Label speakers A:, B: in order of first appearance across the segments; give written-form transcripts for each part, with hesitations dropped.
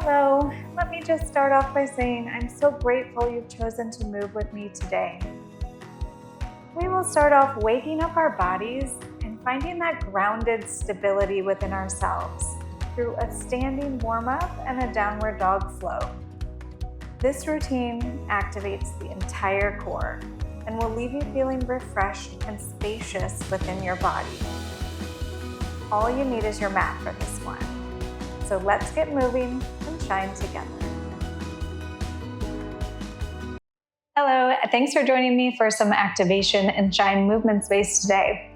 A: Hello, let me just start off by saying I'm so grateful you've chosen to move with me today. We will start off waking up our bodies and finding that grounded stability within ourselves through a standing warm-up and a downward dog flow. This routine activates the entire core and will leave you feeling refreshed and spacious within your body. All you need is your mat for this one. So let's get moving and shine together. Hello, thanks for joining me for some activation and shine movement space today.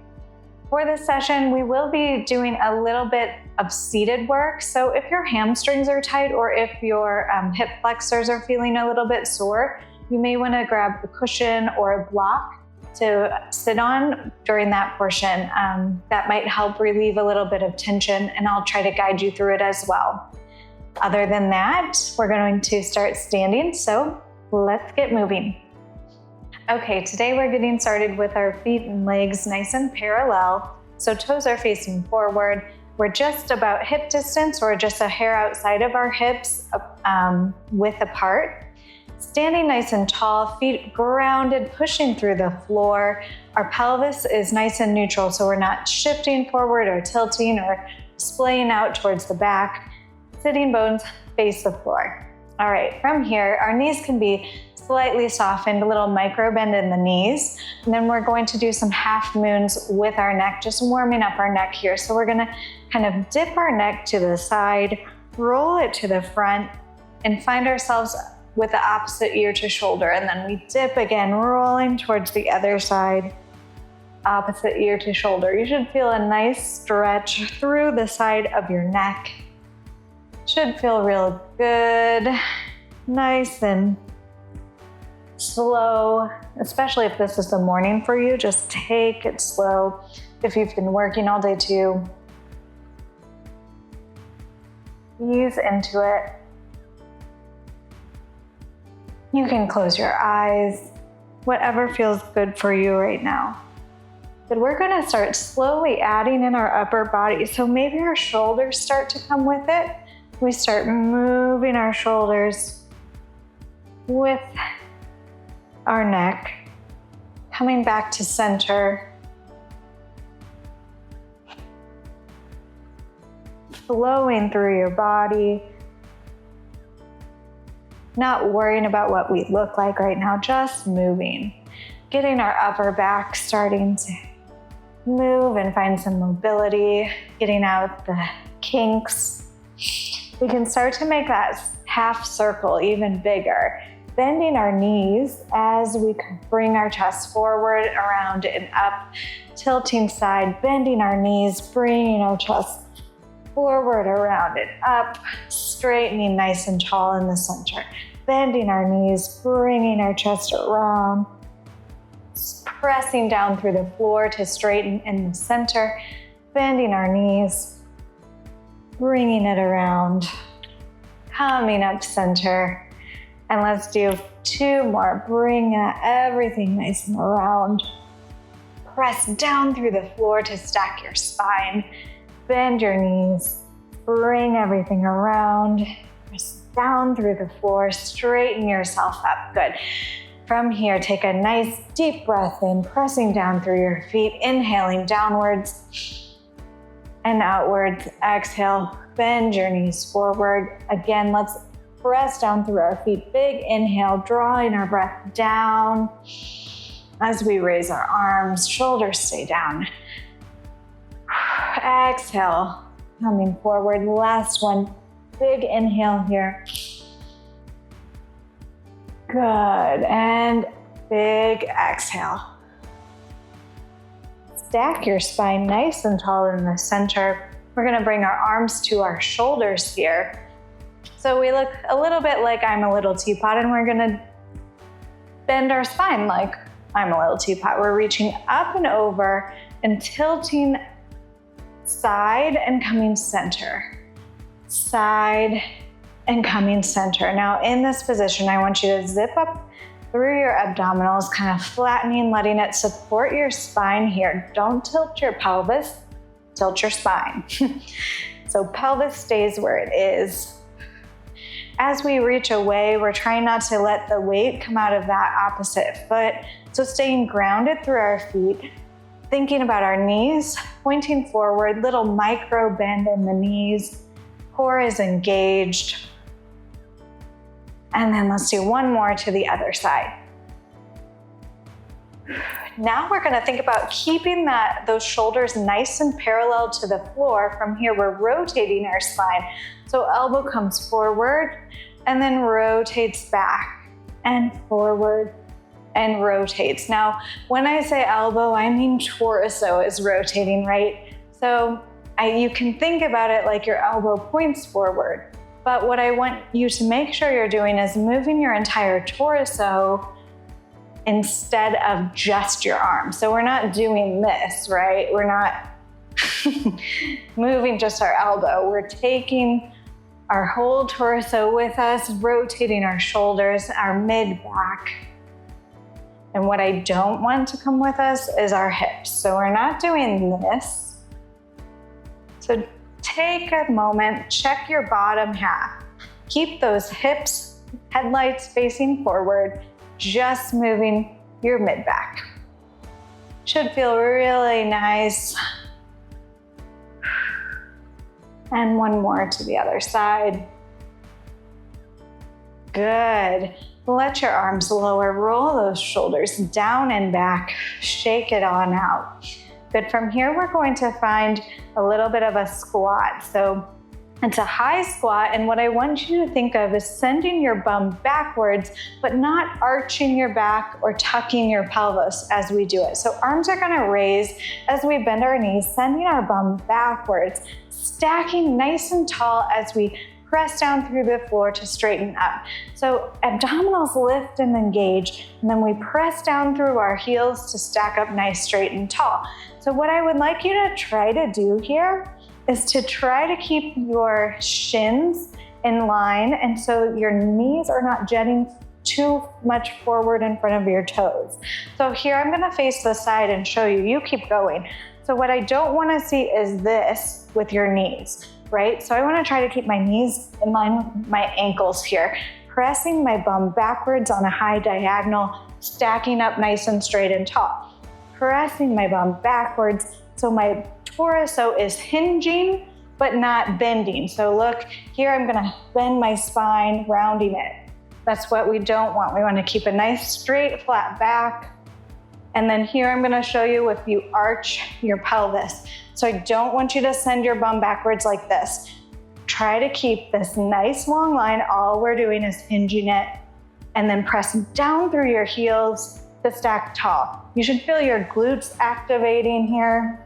A: For this session, we will be doing a little bit of seated work. So if your hamstrings are tight or if your hip flexors are feeling a little bit sore, you may want to grab a cushion or a block to sit on during that portion. That might help relieve a little bit of tension, and I'll try to guide you through it as well. Other than that, we're going to start standing, so let's get moving. Okay, today we're getting started with our feet and legs nice and parallel. So toes are facing forward. We're just about hip distance or just a hair outside of our hips, width apart. Standing nice and tall, feet grounded, pushing through the floor. Our pelvis is nice and neutral, so we're not shifting forward or tilting or splaying out towards the back. Sitting bones face the floor. All right, from here, our knees can be slightly softened, a little micro bend in the knees. And then we're going to do some half moons with our neck, just warming up our neck here. So we're gonna kind of dip our neck to the side, roll it to the front, and find ourselves with the opposite ear to shoulder. And then we dip again, rolling towards the other side, opposite ear to shoulder. You should feel a nice stretch through the side of your neck. Should feel real good, nice and slow, especially if this is the morning for you. Just take it slow. If you've been working all day too, ease into it. You can close your eyes, whatever feels good for you right now. But we're gonna start slowly adding in our upper body. So maybe our shoulders start to come with it. We start moving our shoulders with our neck, coming back to center. Flowing through your body. Not worrying about what we look like right now, just moving. Getting our upper back starting to move and find some mobility, getting out the kinks. We can start to make that half circle even bigger, bending our knees as we bring our chest forward, around and up, tilting side, bending our knees, bringing our chest forward, around and up, straightening nice and tall in the center. Bending our knees, bringing our chest around, pressing down through the floor to straighten in the center, bending our knees, bringing it around, coming up center. And let's do two more. Bring everything nice and around. Press down through the floor to stack your spine. Bend your knees, bring everything around, press down through the floor, straighten yourself up, good. From here, take a nice deep breath in, pressing down through your feet, inhaling downwards and outwards. Exhale, bend your knees forward. Again, let's press down through our feet, big inhale, drawing our breath down as we raise our arms, shoulders stay down. Exhale, coming forward. Last one, big inhale here. Good, and big exhale. Stack your spine nice and tall in the center. We're gonna bring our arms to our shoulders here. So we look a little bit like I'm a little teapot, and we're gonna bend our spine like I'm a little teapot. We're reaching up and over and tilting side and coming center, side and coming center. Now in this position, I want you to zip up through your abdominals, kind of flattening, letting it support your spine here. Don't tilt your pelvis, tilt your spine. So pelvis stays where it is. as we reach away, we're trying not to let the weight come out of that opposite foot. So staying grounded through our feet, thinking about our knees, pointing forward, little micro bend in the knees, core is engaged. And then let's do one more to the other side. Now we're going to think about keeping those shoulders nice and parallel to the floor. From here, we're rotating our spine. So elbow comes forward and then rotates back and forward and rotates. Now, when I say elbow, I mean torso is rotating, right? So you can think about it like your elbow points forward. But what I want you to make sure you're doing is moving your entire torso instead of just your arms. So we're not doing this, right? We're not moving just our elbow. We're taking our whole torso with us, rotating our shoulders, our mid-back. And what I don't want to come with us is our hips. So we're not doing this. So take a moment, check your bottom half. Keep those hips, headlights facing forward, just moving your mid-back. Should feel really nice. And one more to the other side. Good. Let your arms lower, roll those shoulders down and back, shake it on out. Good. From here, we're going to find a little bit of a squat. So it's a high squat, and what I want you to think of is sending your bum backwards, but not arching your back or tucking your pelvis as we do it. So arms are gonna raise as we bend our knees, sending our bum backwards, stacking nice and tall as we press down through the floor to straighten up. So abdominals lift and engage, and then we press down through our heels to stack up nice, straight, and tall. So what I would like you to try to do here is to try to keep your shins in line, and so your knees are not jetting too much forward in front of your toes. So here I'm gonna face the side and show you, you keep going. So what I don't wanna see is this with your knees, right? So I wanna try to keep my knees in line with my ankles here, pressing my bum backwards on a high diagonal, stacking up nice and straight and tall. Pressing my bum backwards so my torso is hinging but not bending. So look, here I'm gonna bend my spine, rounding it. That's what we don't want. We wanna keep a nice straight flat back. And then here I'm gonna show you if you arch your pelvis. So I don't want you to send your bum backwards like this. Try to keep this nice long line. All we're doing is hinging it and then press down through your heels to stack tall. You should feel your glutes activating here.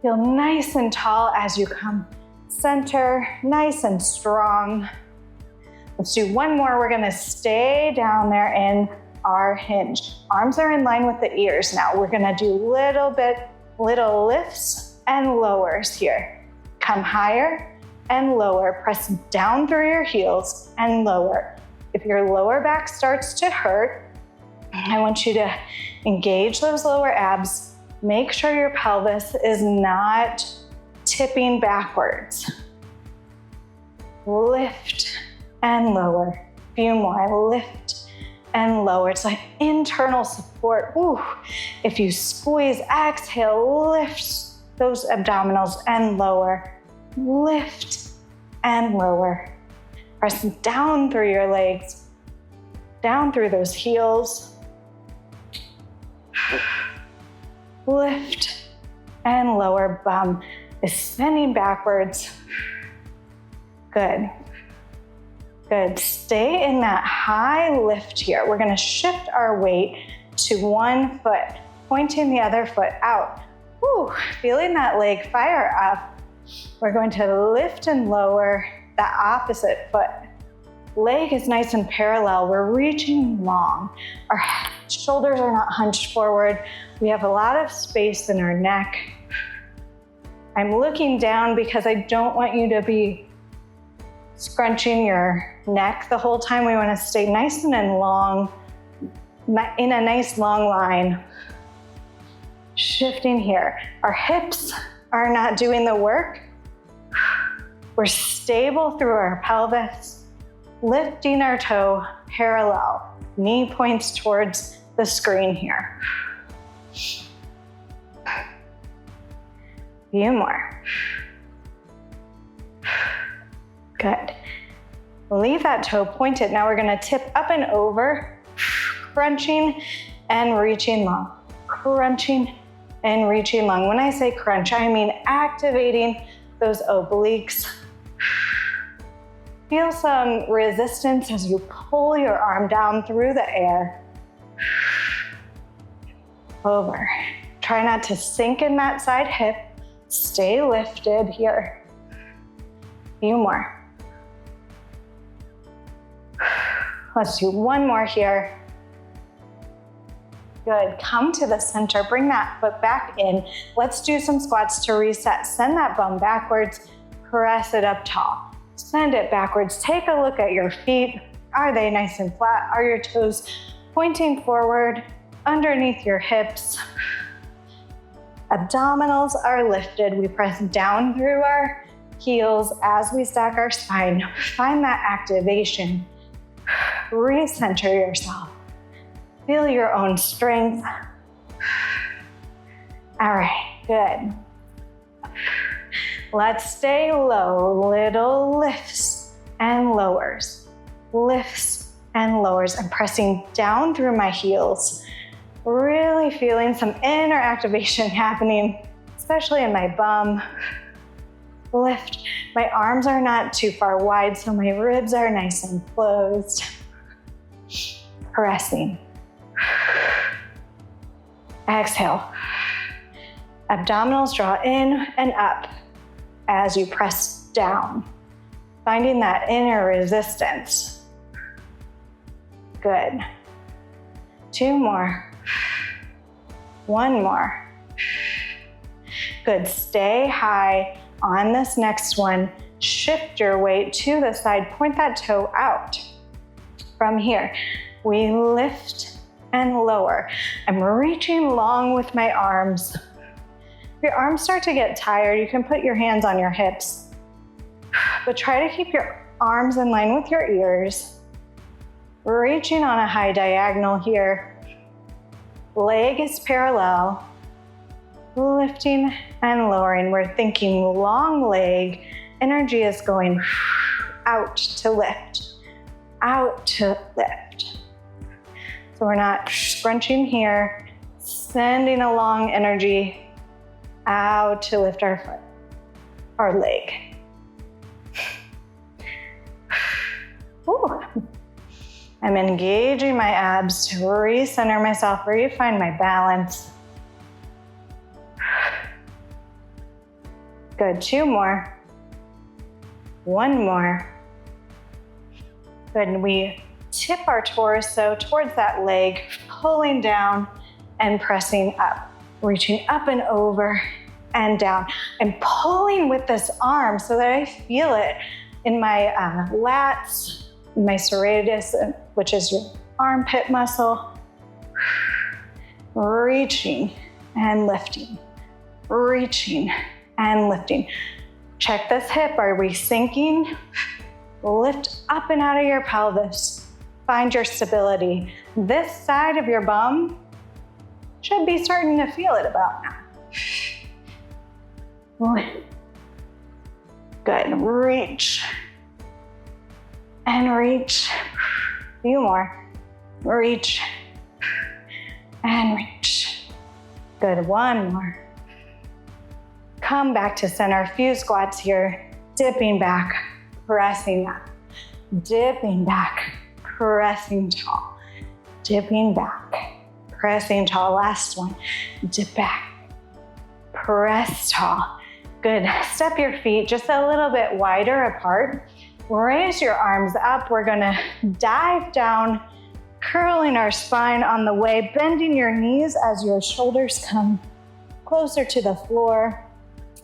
A: Feel nice and tall as you come center, nice and strong. Let's do one more. We're gonna stay down there in our hinge. Arms are in line with the ears now. We're gonna do little lifts and lowers here. Come higher and lower. Press down through your heels and lower. If your lower back starts to hurt, I want you to engage those lower abs. Make sure your pelvis is not tipping backwards. Lift and lower. A few more. Lift and lower. It's like internal support. Ooh. If you squeeze, exhale, lift those abdominals and lower. Lift and lower. Press down through your legs, down through those heels. Lift and lower. Bum is spinning backwards. Good. Good. Stay in that high lift here. We're going to shift our weight to one foot, pointing the other foot out. Whew, feeling that leg fire up. We're going to lift and lower that opposite foot. Leg is nice and parallel. We're reaching long. Our shoulders are not hunched forward. We have a lot of space in our neck. I'm looking down because I don't want you to be scrunching your neck the whole time. We want to stay nice and long, in a nice long line. Shifting here. Our hips are not doing the work. We're stable through our pelvis. lifting our toe parallel. Knee points towards the screen here. Few more. Good. Leave that toe pointed. Now we're gonna tip up and over, crunching and reaching long. Crunching and reaching long. When I say crunch, I mean activating those obliques. Feel some resistance as you pull your arm down through the air. Over. Try not to sink in that side hip. Stay lifted here. Few more. Let's do one more here. Good, come to the center, bring that foot back in. Let's do some squats to reset. Send that bum backwards, press it up tall. Send it backwards, take a look at your feet. Are they nice and flat? Are your toes pointing forward, underneath your hips? Abdominals are lifted. We press down through our heels as we stack our spine. Find that activation. Recenter yourself. Feel your own strength. All right, good. Let's stay low. Little lifts and lowers. Lifts and lowers. I'm pressing down through my heels. Really feeling some inner activation happening, especially in my bum. Lift. My arms are not too far wide, so my ribs are nice and closed. Pressing. Exhale. Abdominals draw in and up as you press down. Finding that inner resistance. Good. Two more. One more. Good. Stay high on this next one. Shift your weight to the side. Point that toe out. From here, we lift and lower. I'm reaching long with my arms. If your arms start to get tired, you can put your hands on your hips, but try to keep your arms in line with your ears. Reaching on a high diagonal here. Leg is parallel. Lifting and lowering. We're thinking long leg. Energy is going out to lift. Out to lift. So we're not scrunching here. Sending along energy out to lift our foot, our leg. Ooh. I'm engaging my abs to recenter myself, refine my balance. Good, two more. One more. Good, and we tip our torso towards that leg, pulling down and pressing up, reaching up and over and down. I'm pulling with this arm so that I feel it in my lats, my serratus, which is your armpit muscle. Reaching and lifting, reaching and lifting. Check this hip, are we sinking? Lift up and out of your pelvis. Find your stability. This side of your bum should be starting to feel it about now. Good, reach and reach. A few more. Reach and reach. Good, one more. Come back to center, a few squats here. Dipping back, pressing up. Dipping back, pressing tall. Dipping back, pressing tall. Last one, dip back, press tall. Good, step your feet just a little bit wider apart. Raise your arms up. We're gonna dive down, curling our spine on the way, bending your knees as your shoulders come closer to the floor.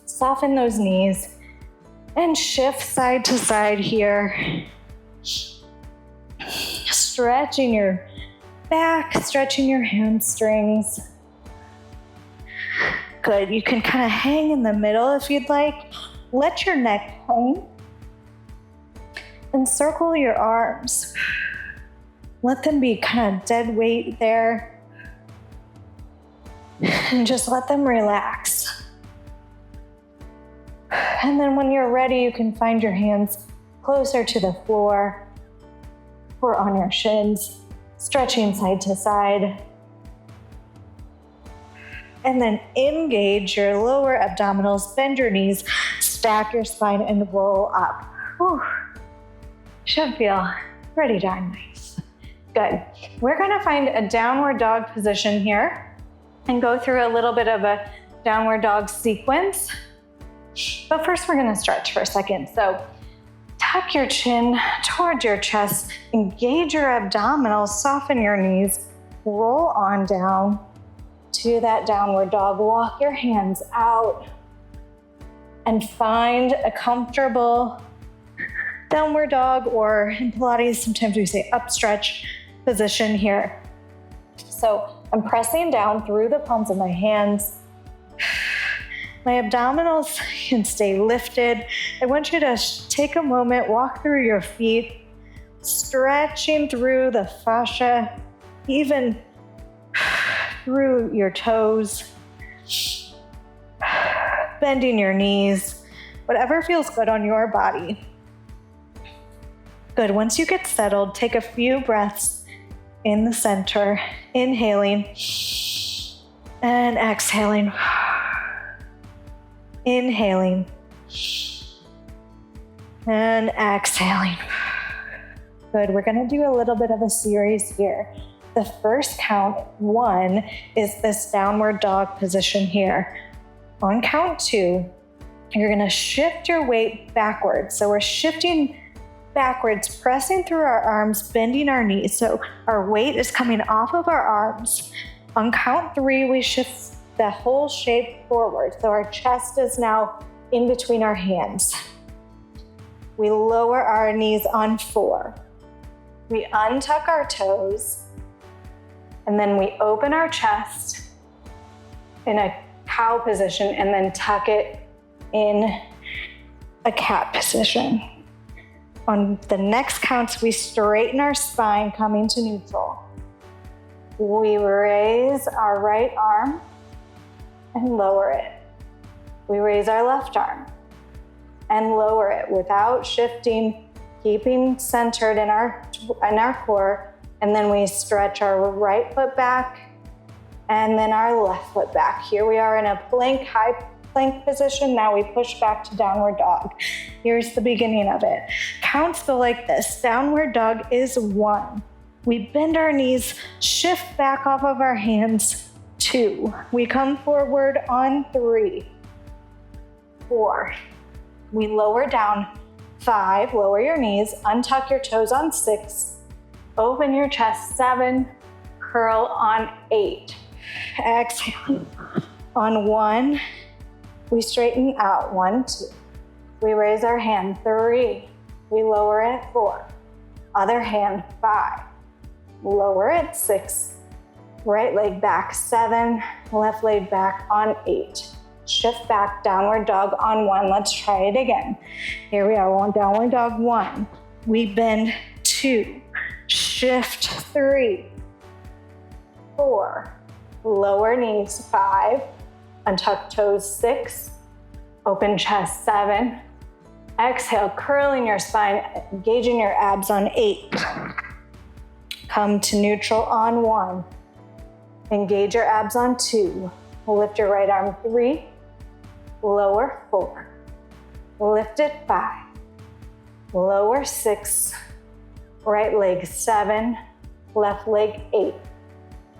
A: Soften those knees and shift side to side here. Stretching your back, stretching your hamstrings. Good, you can kind of hang in the middle if you'd like. Let your neck hang. Encircle your arms. Let them be kind of dead weight there. And just let them relax. And then when you're ready, you can find your hands closer to the floor or on your shins, stretching side to side. And then engage your lower abdominals, bend your knees, stack your spine, and roll up. Whew. Should feel pretty darn nice. Good. We're gonna find a downward dog position here and go through a little bit of a downward dog sequence. But first we're gonna stretch for a second. So tuck your chin towards your chest, engage your abdominals, soften your knees, roll on down to that downward dog. Walk your hands out and find a comfortable downward dog, or in Pilates, sometimes we say upstretch position here. So I'm pressing down through the palms of my hands. My abdominals can stay lifted. I want you to take a moment, walk through your feet, stretching through the fascia, even through your toes, bending your knees, whatever feels good on your body. Good. Once you get settled, take a few breaths in the center, inhaling and exhaling. Inhaling and exhaling. Good. We're going to do a little bit of a series here. The first count, 1, is this downward dog position here. On count 2, you're going to shift your weight backwards. So we're shifting backwards, pressing through our arms, bending our knees. So our weight is coming off of our arms. On count 3, we shift the whole shape forward. So our chest is now in between our hands. We lower our knees on 4. We untuck our toes. And then we open our chest in a cow position and then tuck it in a cat position. On the next counts, we straighten our spine, coming to neutral. We raise our right arm and lower it. We raise our left arm and lower it without shifting, keeping centered in our core. And then we stretch our right foot back and then our left foot back. Here we are in a plank, high plank position. Now we push back to downward dog. Here's the beginning of it. Counts go like this. Downward dog is 1. We bend our knees, shift back off of our hands. 2. We come forward on 3. 4. We lower down. 5. Lower your knees, untuck your toes on 6. Open your chest. 7, curl on 8. Exhale. On 1, we straighten out. 1, 2. We raise our hand. 3. We lower it. 4. Other hand. 5. Lower it. 6. Right leg back. 7. Left leg back on 8. Shift back. Downward dog on 1. Let's try it again. Here we are on downward dog 1. We bend. 2. Shift. 3. 4. Lower knees. 5. Untuck toes. 6. Open chest. 7. Exhale, curling your spine, engaging your abs on 8. Come to neutral on 1. Engage your abs on 2. Lift your right arm. 3. Lower. 4. Lift it. 5. Lower. 6. Right leg. 7. Left leg. 8.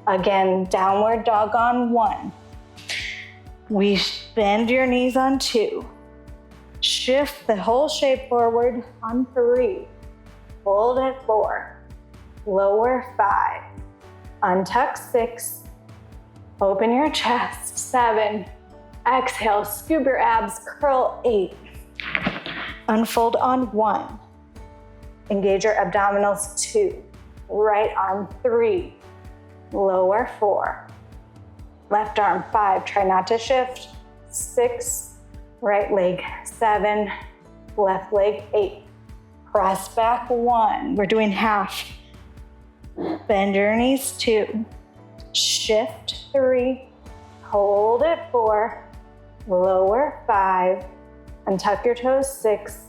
A: Again, downward dog on 1. We bend your knees on 2. Shift the whole shape forward on 3. Hold at 4. Lower. 5. Untuck. 6. Open your chest. 7. Exhale, scoop your abs, curl. 8. Unfold on 1. Engage your abdominals. 2. Right arm. 3. Lower. 4. Left arm. 5. Try not to shift. 6. Right leg. 7. Left leg. 8. Press back 1. We're doing half. Bend your knees 2. Shift 3. Hold it 4. Lower 5. Untuck your toes 6.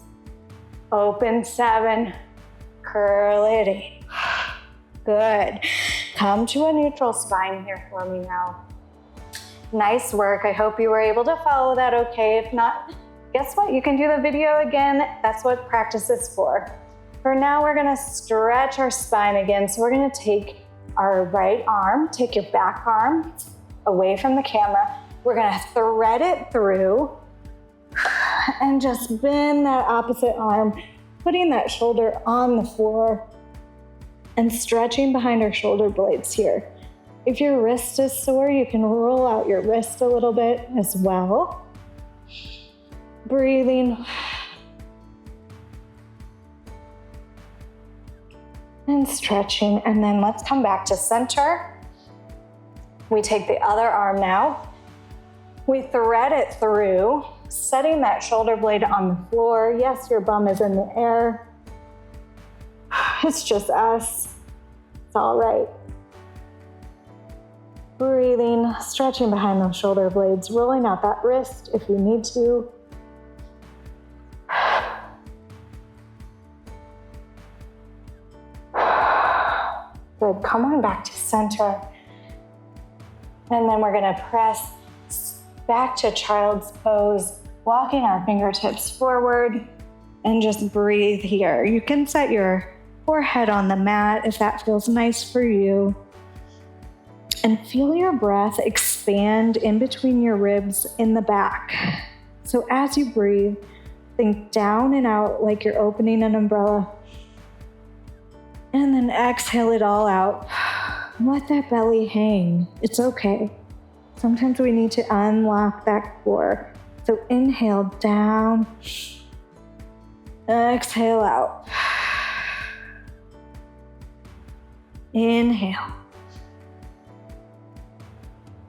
A: Open 7. Curl it 8. Good. Come to a neutral spine here for me now. Nice work. I hope you were able to follow that okay. If not, guess what? You can do the video again. That's what practice is for. For now, we're gonna stretch our spine again. So we're gonna take our right arm, take your back arm away from the camera. We're gonna thread it through and just bend that opposite arm, putting that shoulder on the floor and stretching behind our shoulder blades here. If your wrist is sore, you can roll out your wrist a little bit as well. Breathing. And stretching, and then let's come back to center. We take the other arm now. We thread it through, setting that shoulder blade on the floor. Yes, your bum is in the air. It's just us. It's all right. Breathing, stretching behind those shoulder blades, rolling out that wrist if you need to. Good, come on back to center. And then we're gonna press back to child's pose, walking our fingertips forward and just breathe here. You can set your forehead on the mat if that feels nice for you. And feel your breath expand in between your ribs in the back. So as you breathe, think down and out like you're opening an umbrella. And then exhale it all out. Let that belly hang. It's okay. Sometimes we need to unlock that core. So inhale down. Exhale out. Inhale.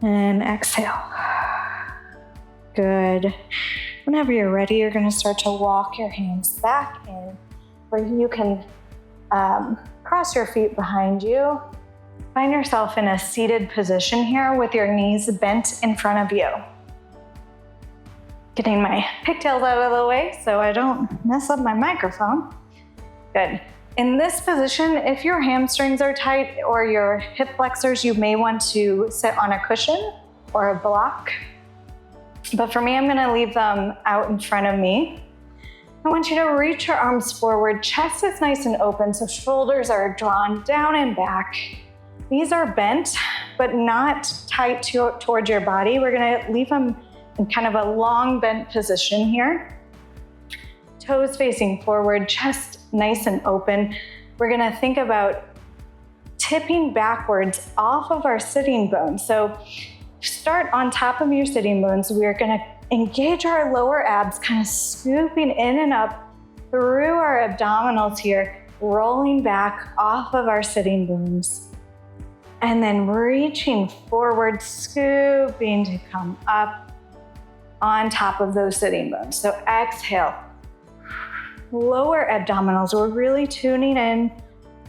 A: And exhale. Good. Whenever you're ready, you're going to start to walk your hands back in, where you can cross your feet behind you. Find yourself in a seated position here with your knees bent in front of you. Getting my pigtails out of the way so I don't mess up my microphone. Good. In this position, if your hamstrings are tight or your hip flexors, you may want to sit on a cushion or a block. But for me, I'm gonna leave them out in front of me. I want you to reach your arms forward, chest is nice and open, so shoulders are drawn down and back. These are bent, but not tight towards your body. We're gonna leave them in kind of a long bent position here. Toes facing forward, chest nice and open. We're gonna think about tipping backwards off of our sitting bones. So start on top of your sitting bones. We're gonna engage our lower abs, kind of scooping in and up through our abdominals here, rolling back off of our sitting bones. And then reaching forward, scooping to come up on top of those sitting bones. So exhale, lower abdominals. We're really tuning in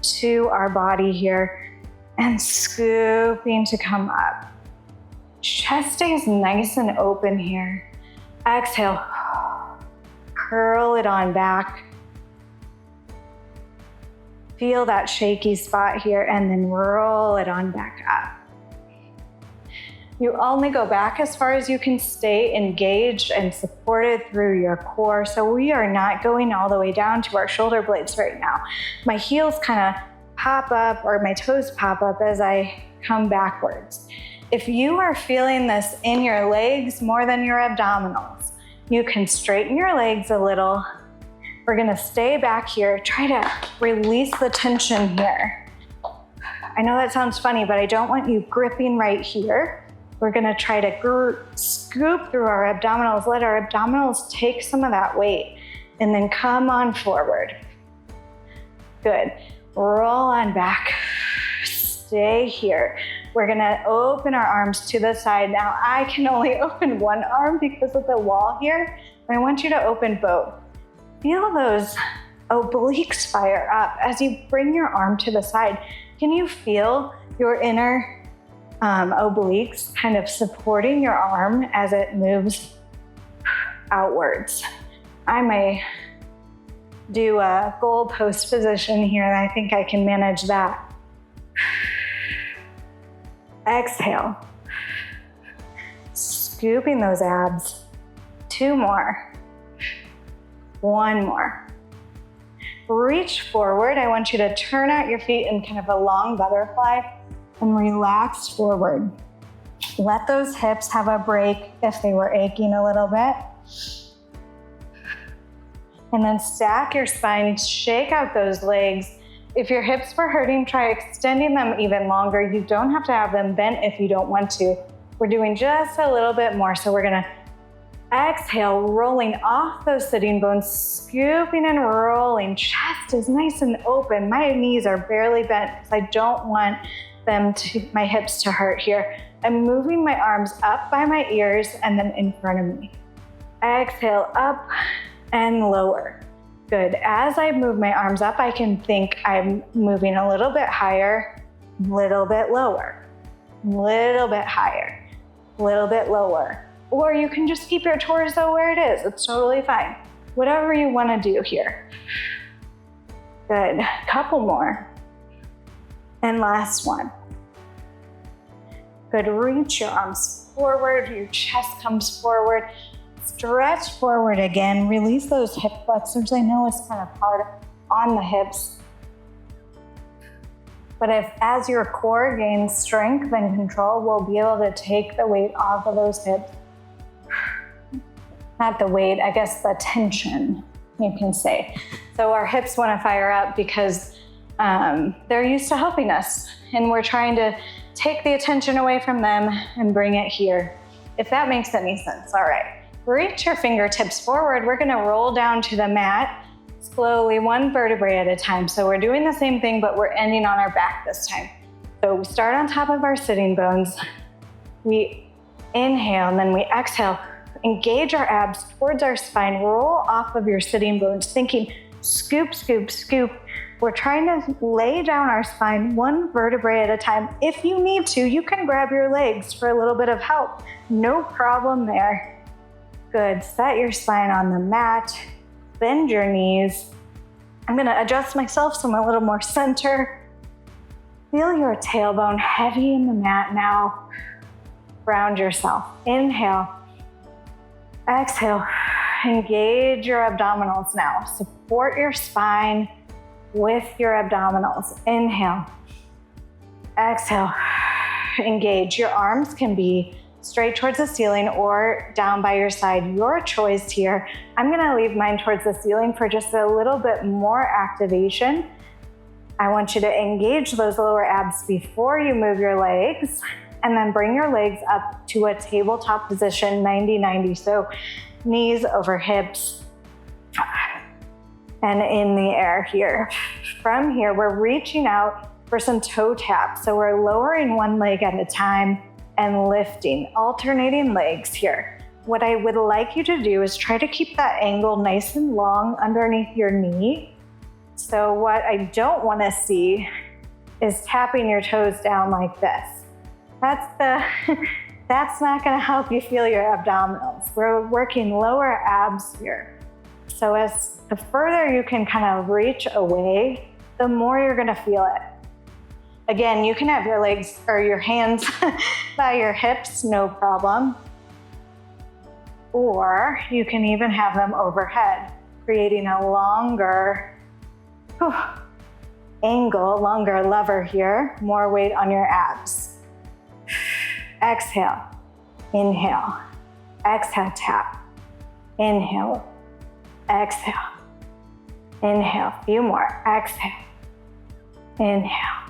A: to our body here and scooping to come up. Chest stays nice and open here. Exhale, curl it on back. Feel that shaky spot here and then roll it on back up. You only go back as far as you can stay engaged and supported through your core. So we are not going all the way down to our shoulder blades right now. My heels kind of pop up or my toes pop up as I come backwards. If you are feeling this in your legs more than your abdominals, you can straighten your legs a little. We're gonna stay back here. Try to release the tension here. I know that sounds funny, but I don't want you gripping right here. We're gonna try to scoop through our abdominals, let our abdominals take some of that weight, and then come on forward. Good. Roll on back. Stay here. We're gonna open our arms to the side. Now I can only open one arm because of the wall here, but I want you to open both. Feel those Obliques fire up. As you bring your arm to the side, can you feel your inner obliques kind of supporting your arm as it moves outwards? I may do a goal post position here, and I think I can manage that. Exhale. Scooping those abs. 2 more. 1 more. Reach forward. I want you to turn out your feet in kind of a long butterfly and relax forward. Let those hips have a break if they were aching a little bit. And then stack your spine, shake out those legs. If your hips were hurting, try extending them even longer. You don't have to have them bent if you don't want to. We're doing just a little bit more. So we're gonna exhale, rolling off those sitting bones, scooping and rolling. Chest is nice and open. My knees are barely bent because I don't want my hips to hurt here. I'm moving my arms up by my ears and then in front of me. Exhale, up and lower. Good. As I move my arms up, I can think I'm moving a little bit higher, little bit lower, little bit higher, little bit lower. Or you can just keep your torso where it is. It's totally fine. Whatever you want to do here. Good. Couple more. And last one. Good. Reach your arms forward. Your chest comes forward. Stretch forward again. Release those hip flexors. I know it's kind of hard on the hips. But as your core gains strength and control, we'll be able to take the weight off of those hips. Not the weight, I guess the tension, you can say. So our hips want to fire up because they're used to helping us, and we're trying to take the attention away from them and bring it here, if that makes any sense. All right, reach your fingertips forward. We're gonna roll down to the mat, slowly, 1 vertebrae at a time. So we're doing the same thing, but we're ending on our back this time. So we start on top of our sitting bones. We inhale, and then we exhale. Engage our abs towards our spine. Roll off of your sitting bones, thinking scoop, scoop, scoop. We're trying to lay down our spine 1 vertebrae at a time. If you need to, you can grab your legs for a little bit of help. No problem there. Good. Set your spine on the mat. Bend your knees. I'm going to adjust myself so I'm a little more center. Feel your tailbone heavy in the mat now. Ground yourself. Inhale. Exhale. Engage your abdominals now. Support your spine with your abdominals. Inhale. Exhale. Engage. Your arms can be straight towards the ceiling or down by your side. Your choice here. I'm going to leave mine towards the ceiling for just a little bit more activation. I want you to engage those lower abs before you move your legs, and then bring your legs up to a tabletop position, 90-90. So knees over hips and in the air here. From here, we're reaching out for some toe taps. So we're lowering 1 leg at a time and lifting, alternating legs here. What I would like you to do is try to keep that angle nice and long underneath your knee. So what I don't want to see is tapping your toes down like this. That's not going to help you feel your abdominals. We're working lower abs here. So as the further you can kind of reach away, the more you're going to feel it. Again, you can have your legs or your hands by your hips, no problem. Or you can even have them overhead, creating a longer angle, longer lever here, more weight on your abs. Exhale, inhale, exhale, tap, inhale, exhale, inhale, few more, exhale, inhale,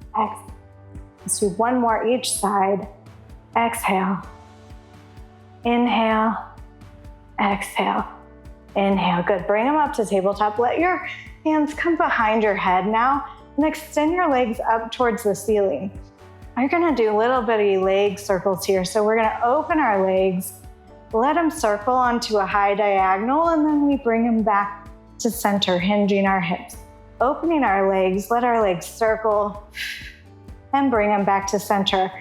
A: exhale. Let's do 1 more each side. Exhale, inhale, exhale, inhale. Good, bring them up to tabletop. Let your hands come behind your head now and extend your legs up towards the ceiling. You're gonna do little bitty leg circles here. So we're gonna open our legs, let them circle onto a high diagonal, and then we bring them back to center, hinging our hips, opening our legs, let our legs circle, and bring them back to center.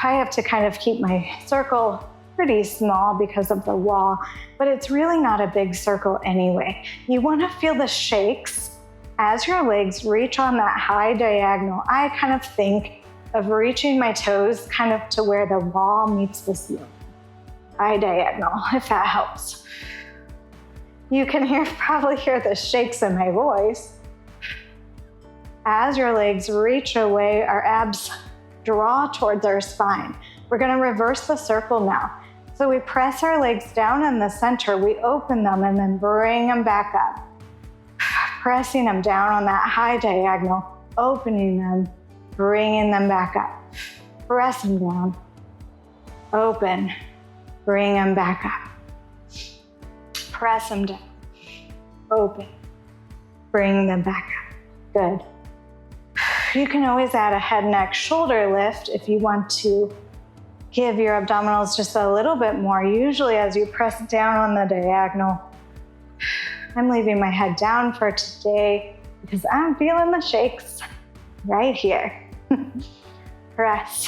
A: I have to kind of keep my circle pretty small because of the wall, but it's really not a big circle anyway. You want to feel the shakes as your legs reach on that high diagonal. I kind of think of reaching my toes kind of to where the wall meets the ceiling. High diagonal, if that helps. You can probably hear the shakes in my voice. As your legs reach away, our abs draw towards our spine. We're going to reverse the circle now. So we press our legs down in the center, we open them and then bring them back up. Pressing them down on that high diagonal, opening them, bringing them back up. Press them down, open, bring them back up. Press them down, open, bring them back up. Good. You can always add a head, neck, shoulder lift if you want to give your abdominals just a little bit more. Usually as you press down on the diagonal, I'm leaving my head down for today because I'm feeling the shakes right here. Press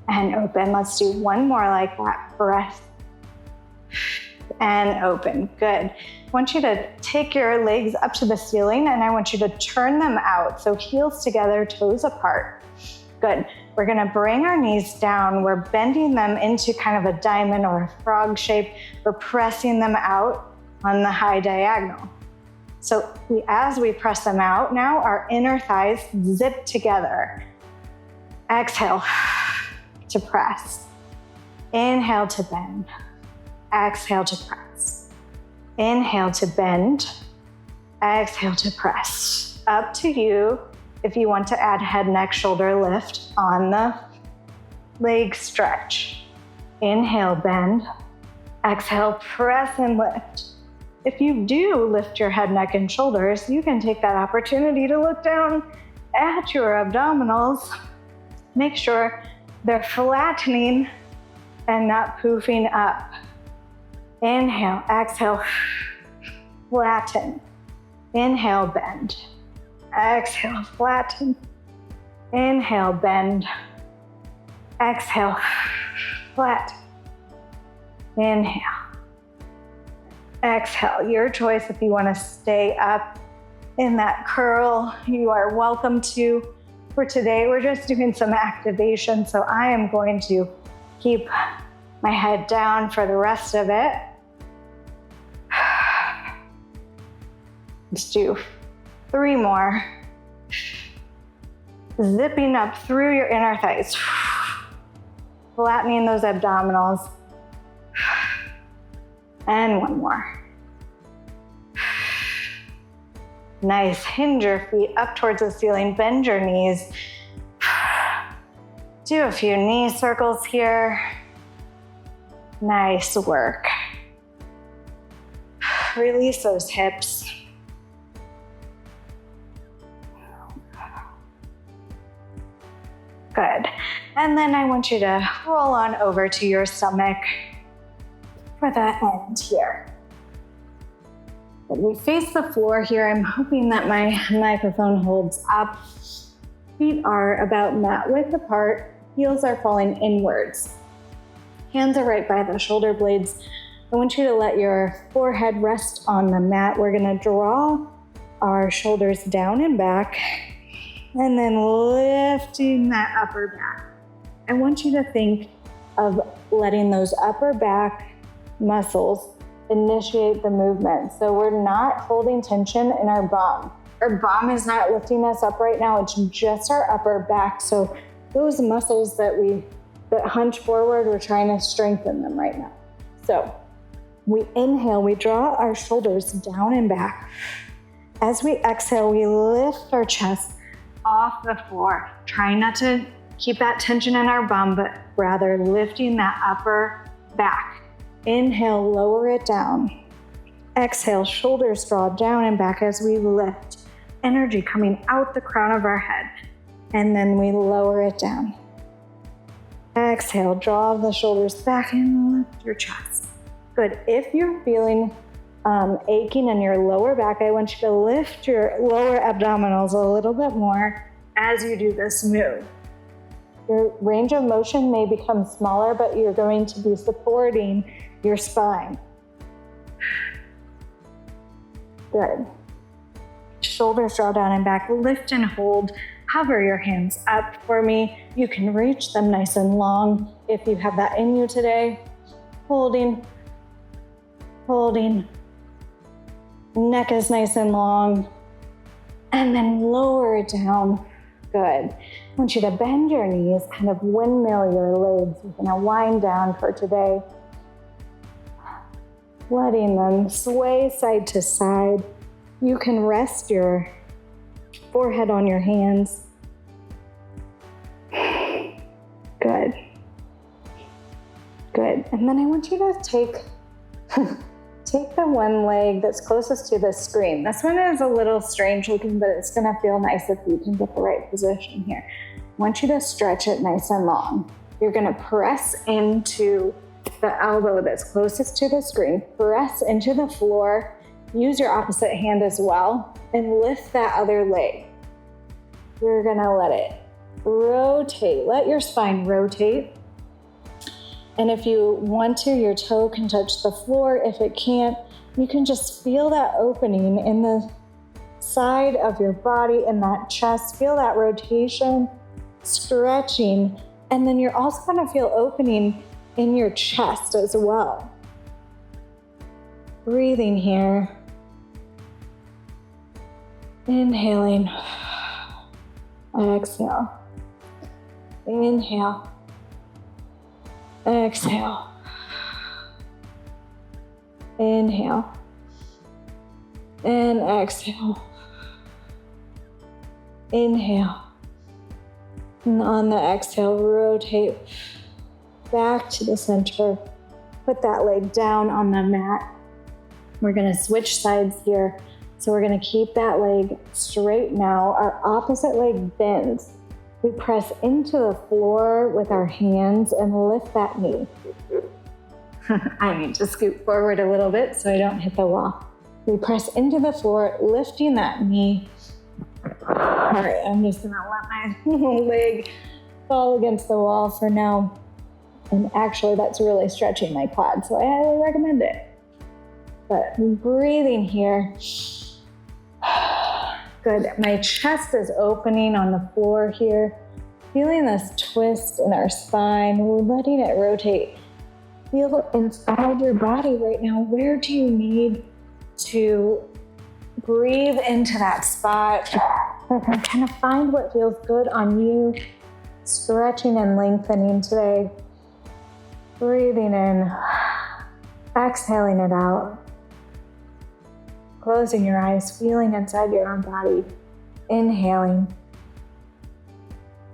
A: and open. Let's do one more like that. Press and open. Good. I want you to take your legs up to the ceiling and I want you to turn them out. So heels together, toes apart. Good. We're going to bring our knees down. We're bending them into kind of a diamond or a frog shape. We're pressing them out on the high diagonal. So as we press them out, now our inner thighs zip together. Exhale to press. Inhale to bend. Exhale to press. Inhale to bend. Exhale to press. Up to you if you want to add head, neck, shoulder lift on the leg stretch. Inhale, bend. Exhale, press and lift. If you do lift your head, neck, and shoulders, you can take that opportunity to look down at your abdominals. Make sure they're flattening and not poofing up. Inhale, exhale, flatten. Inhale, bend. Exhale, flatten. Inhale, bend. Exhale, flatten. Inhale. Exhale, your choice. If you want to stay up in that curl, you are welcome to. For today, we're just doing some activation, so I am going to keep my head down for the rest of it. Let's do 3 more. Zipping up through your inner thighs. Flattening those abdominals. And 1 more. Nice. Hinge your feet up towards the ceiling. Bend your knees. Do a few knee circles here. Nice work. Release those hips. Good. And then I want you to roll on over to your stomach for the end here. We face the floor here. I'm hoping that my microphone holds up. Feet are about mat width apart. Heels are falling inwards. Hands are right by the shoulder blades. I want you to let your forehead rest on the mat. We're going to draw our shoulders down and back, and then lifting that upper back. I want you to think of letting those upper back muscles initiate the movement. So we're not holding tension in our bum. Our bum is not lifting us up right now. It's just our upper back. So those muscles that hunch forward, we're trying to strengthen them right now. So we inhale, we draw our shoulders down and back. As we exhale, we lift our chest off the floor. Trying not to keep that tension in our bum, but rather lifting that upper back. Inhale, lower it down. Exhale, shoulders draw down and back as we lift. Energy coming out the crown of our head. And then we lower it down. Exhale, draw the shoulders back and lift your chest. Good. If you're feeling aching in your lower back, I want you to lift your lower abdominals a little bit more as you do this move. Your range of motion may become smaller, but you're going to be supporting your spine. Good. Shoulders draw down and back, lift and hold. Hover your hands up for me. You can reach them nice and long if you have that in you today. Holding, holding. Neck is nice and long. And then lower it down. Good. I want you to bend your knees, kind of windmill your legs. You're gonna wind down for today. Letting them sway side to side. You can rest your forehead on your hands. Good. Good. And then I want you to take the one leg that's closest to the screen. This one is a little strange looking, but it's gonna feel nice if you can get the right position here. I want you to stretch it nice and long. You're gonna press into the elbow that's closest to the screen. Press into the floor. Use your opposite hand as well and lift that other leg. You're gonna let it rotate. Let your spine rotate. And if you want to, your toe can touch the floor. If it can't, you can just feel that opening in the side of your body, in that chest. Feel that rotation, stretching. And then you're also gonna feel opening in your chest as well. Breathing here. Inhaling. Exhale. Inhale. Exhale. Inhale. And exhale. Inhale. And on the exhale, rotate back to the center. Put that leg down on the mat. We're gonna switch sides here. So we're gonna keep that leg straight now. Our opposite leg bends. We press into the floor with our hands and lift that knee. I need to scoot forward a little bit so I don't hit the wall. We press into the floor, lifting that knee. All right, I'm just gonna let my leg fall against the wall for now. And actually that's really stretching my quad, so I highly recommend it. But breathing here. Good. My chest is opening on the floor here. Feeling this twist in our spine. We're letting it rotate. Feel inside your body right now. Where do you need to breathe into that spot? Kind of find what feels good on you. Stretching and lengthening today. Breathing in. Exhaling it out. Closing your eyes, feeling inside your own body. Inhaling.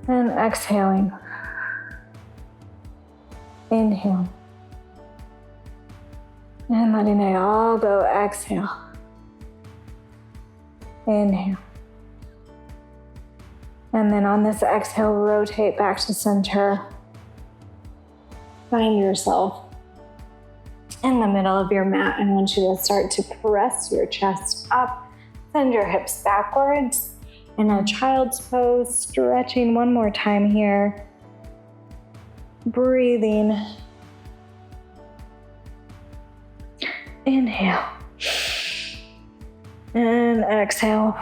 A: And exhaling. Inhale. And letting it all go. Exhale. Inhale. And then on this exhale, rotate back to center. Find yourself in the middle of your mat. I want you to start to press your chest up. Send your hips backwards in a child's pose. Stretching one more time here. Breathing. Inhale. And exhale.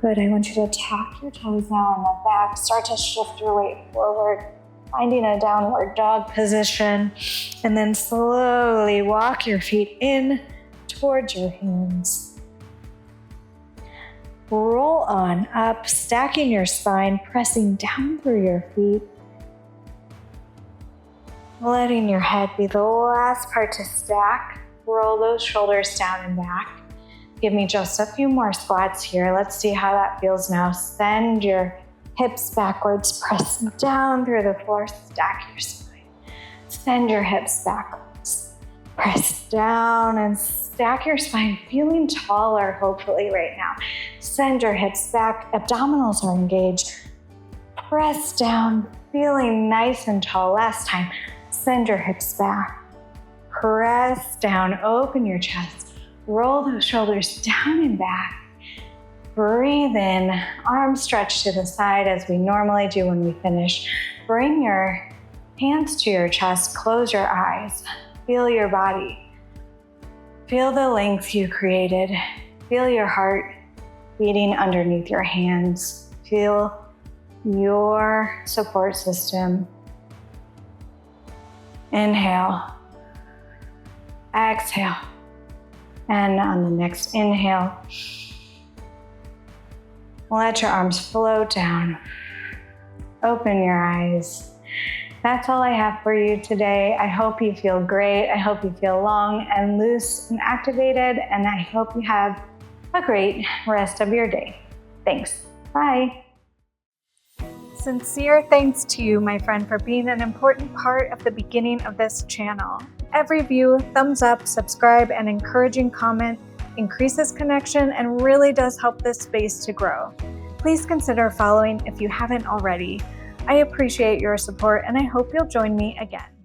A: Good. I want you to tap your toes now on the back. Start to shift your weight forward. Finding a downward dog position, and then slowly walk your feet in towards your hands. Roll on up, stacking your spine, pressing down through your feet. Letting your head be the last part to stack. Roll those shoulders down and back. Give me just a few more squats here. Let's see how that feels now. Send your hips backwards, press down through the floor, stack your spine. Send your hips backwards, press down and stack your spine, feeling taller hopefully right now. Send your hips back, abdominals are engaged. Press down, feeling nice and tall. Last time, send your hips back. Press down, open your chest. Roll those shoulders down and back. Breathe in, arms stretched to the side as we normally do when we finish. Bring your hands to your chest, close your eyes. Feel your body. Feel the length you created. Feel your heart beating underneath your hands. Feel your support system. Inhale. Exhale. And on the next inhale, let your arms float down. Open your eyes. That's all I have for you today. I hope you feel great. I hope you feel long and loose and activated, and I hope you have a great rest of your day. Thanks. Bye. Sincere thanks to you, my friend, for being an important part of the beginning of this channel. Every view, thumbs up, subscribe, and encouraging comment increases connection and really does help this space to grow. Please consider following if you haven't already. I appreciate your support and I hope you'll join me again.